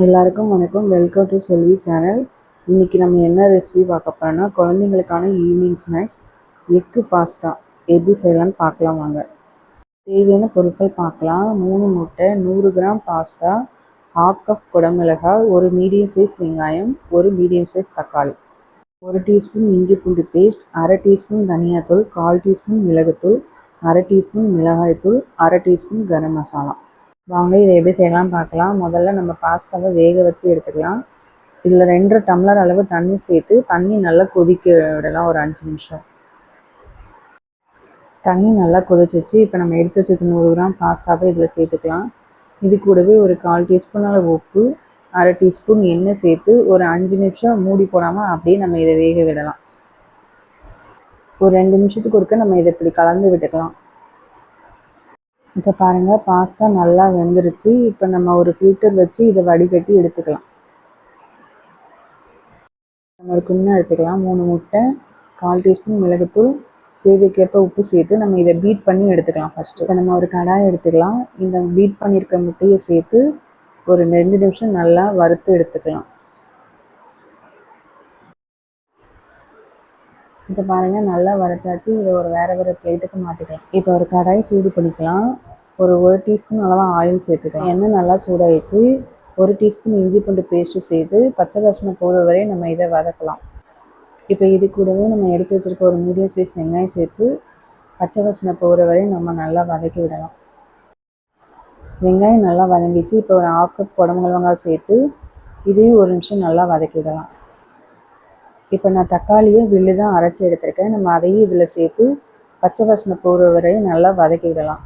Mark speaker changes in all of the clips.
Speaker 1: எல்லாருக்கும் வணக்கம். Welcome to Selvi channel. இன்றைக்கி நம்ம என்ன ரெசிபி பார்க்க போகிறோம்னா, குழந்தைங்களுக்கான ஈவினிங் ஸ்நாக்ஸ் எக்கு பாஸ்தா எப்படி செய்யலாம்னு பார்க்கலாம் வாங்க. தேவையான பொருட்கள் பார்க்கலாம். 3 முட்டை, 100 கிராம் பாஸ்தா, 1/2 கப் குடமிளகாய், ஒரு மீடியம் சைஸ் வெங்காயம், ஒரு மீடியம் சைஸ் தக்காளி, 1 டீஸ்பூன் இஞ்சி பூண்டு பேஸ்ட், 1/2 டீஸ்பூன் தனியாத்தூள், 1/4 டீஸ்பூன் மிளகுத்தூள், 1/2 டீஸ்பூன் மிளகாய்த்தூள், 1/2 டீஸ்பூன் கரம் மசாலா. வாங்க இதை எப்படி செய்யலாம் பார்க்கலாம். முதல்ல நம்ம பாஸ்தாவை வேக வச்சு எடுத்துக்கலாம். இதில் 2 டம்ளர் அளவு தண்ணி சேர்த்து தண்ணி நல்லா கொதிக்க விடலாம். ஒரு 5 நிமிஷம் தண்ணி நல்லா கொதிச்சிச்சு. இப்போ நம்ம எடுத்து வச்சுருக்க 100 கிராம் பாஸ்தாவை இதில் சேர்த்துக்கலாம். இது கூடவே ஒரு 1/4 டீஸ்பூன் அளவு உப்பு, 1/2 டீஸ்பூன் எண்ணெய் சேர்த்து ஒரு 5 நிமிஷம் மூடி போடாமல் அப்படியே நம்ம இதை வேக விடலாம். ஒரு 2 நிமிஷத்துக்கு ஒருக்க நம்ம இதை இப்படி கலந்து விட்டுக்கலாம். இப்போ பாருங்கள், பாஸ்தா நல்லா வெந்துருச்சு. இப்போ நம்ம ஒரு ஃபில்டர் வச்சு இதை வடிகட்டி எடுத்துக்கலாம். நம்ம ஒரு கிண்ணம் எடுத்துக்கலாம். 3 முட்டை, 1/4 டீஸ்பூன் மிளகுத்தூள், தேவைக்கேற்ப உப்பு சேர்த்து நம்ம இதை பீட் பண்ணி எடுத்துக்கலாம். ஃபஸ்ட்டு இப்போ நம்ம ஒரு கடாய் எடுத்துக்கலாம். இந்த பீட் பண்ணியிருக்க முட்டையை சேர்த்து ஒரு 2 நிமிஷம் நல்லா வறுத்து எடுத்துக்கலாம். இப்போ பாருங்கள், நல்லா வறுத்தாச்சு. இதை ஒரு வேறு பிளேட்டுக்கு மாற்றிக்கலாம். இப்போ ஒரு கடாய் சூடு பண்ணிக்கலாம். ஒரு டீஸ்பூன் அளவாக ஆயில் சேர்த்துக்கலாம். எண்ணெய் நல்லா சூடாகிடுச்சு. 1 டீஸ்பூன் இஞ்சி பூண்டு பேஸ்ட்டு சேர்த்து பச்சை வாசனை போகிற வரை நம்ம இதை வதக்கலாம். இப்போ இது கூடவே நம்ம எடுத்து வச்சுருக்க ஒரு மீடியம் சைஸ் வெங்காயம் சேர்த்து பச்சை வாசனை போகிற வரை நம்ம நல்லா வதக்கி விடலாம். வெங்காயம் நல்லா வதங்கிச்சு. இப்போ ஒரு 1/2 கப் குடமிளகாய் சேர்த்து இதையும் 1 நிமிஷம் நல்லா வதக்கி விடலாம். இப்போ நான் தக்காளியை வில்லு தான் அரைச்சி எடுத்துருக்கேன். நம்ம அதையும் இதில் சேர்த்து பச்சை வாசனை போகிற வரை நல்லா வதக்கி விடலாம்.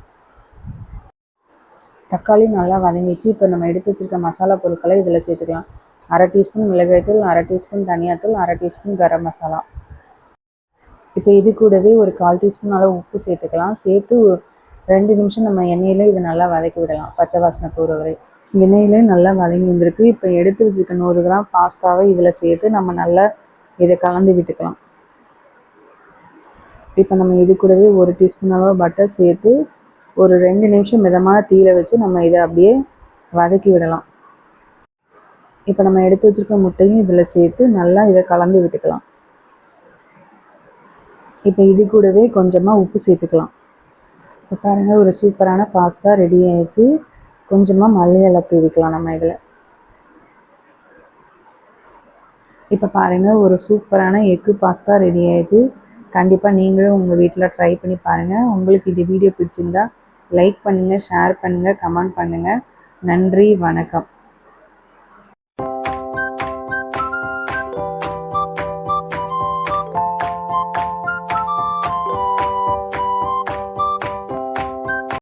Speaker 1: தக்காளி நல்லா வதங்கிச்சு. இப்போ நம்ம எடுத்து வச்சுருக்க மசாலா பொருட்களை இதில் சேர்த்துக்கலாம். 1/2 டீஸ்பூன் மிளகாய்த்தூள், 1/2 டீஸ்பூன் தனியாத்தூள், 1/2 டீஸ்பூன் கரம் மசாலா. இப்போ இது கூடவே ஒரு 1/4 டீஸ்பூன் அளவு உப்பு சேர்த்துக்கலாம். சேர்த்து 2 நிமிஷம் நம்ம எண்ணெயில் இதை நல்லா வதக்கி விடலாம். பச்சை வாசனை போகிற வரை எண்ணெயிலே நல்லா வதங்கி வந்திருக்கு. இப்போ எடுத்து வச்சுருக்க 100 கிராம் பாஸ்தாவை இதில் சேர்த்து நம்ம நல்லா இதை கலந்து விட்டுக்கலாம். இப்போ நம்ம இது கூடவே 1 டீஸ்பூன் அளவு பட்டர் சேர்த்து ஒரு 2 நிமிஷம் மிதமான தீயில வச்சு நம்ம இதை அப்படியே வதக்கி விடலாம். இப்போ நம்ம எடுத்து வச்சுருக்க முட்டையும் இதில் சேர்த்து நல்லா இதை கலந்து விட்டுக்கலாம். இப்போ இது கூடவே கொஞ்சமாக உப்பு சேர்த்துக்கலாம். இப்போ பாருங்கள், ஒரு சூப்பரான பாஸ்தா ரெடி ஆயிடுச்சு. கொஞ்சமாக மல்லி இலை தூவிக்கலாம் நம்ம இதில். இப்போ பாருங்கள், ஒரு சூப்பரான எக்கு பாஸ்தா ரெடி ஆயிடுச்சு. கண்டிப்பாக நீங்களும் உங்கள் வீட்டில் ட்ரை பண்ணி பாருங்கள். உங்களுக்கு இந்த வீடியோ பிடிச்சிருந்தா லைக் பண்ணுங்கள், ஷேர் பண்ணுங்கள், கமெண்ட் பண்ணுங்கள். நன்றி, வணக்கம்.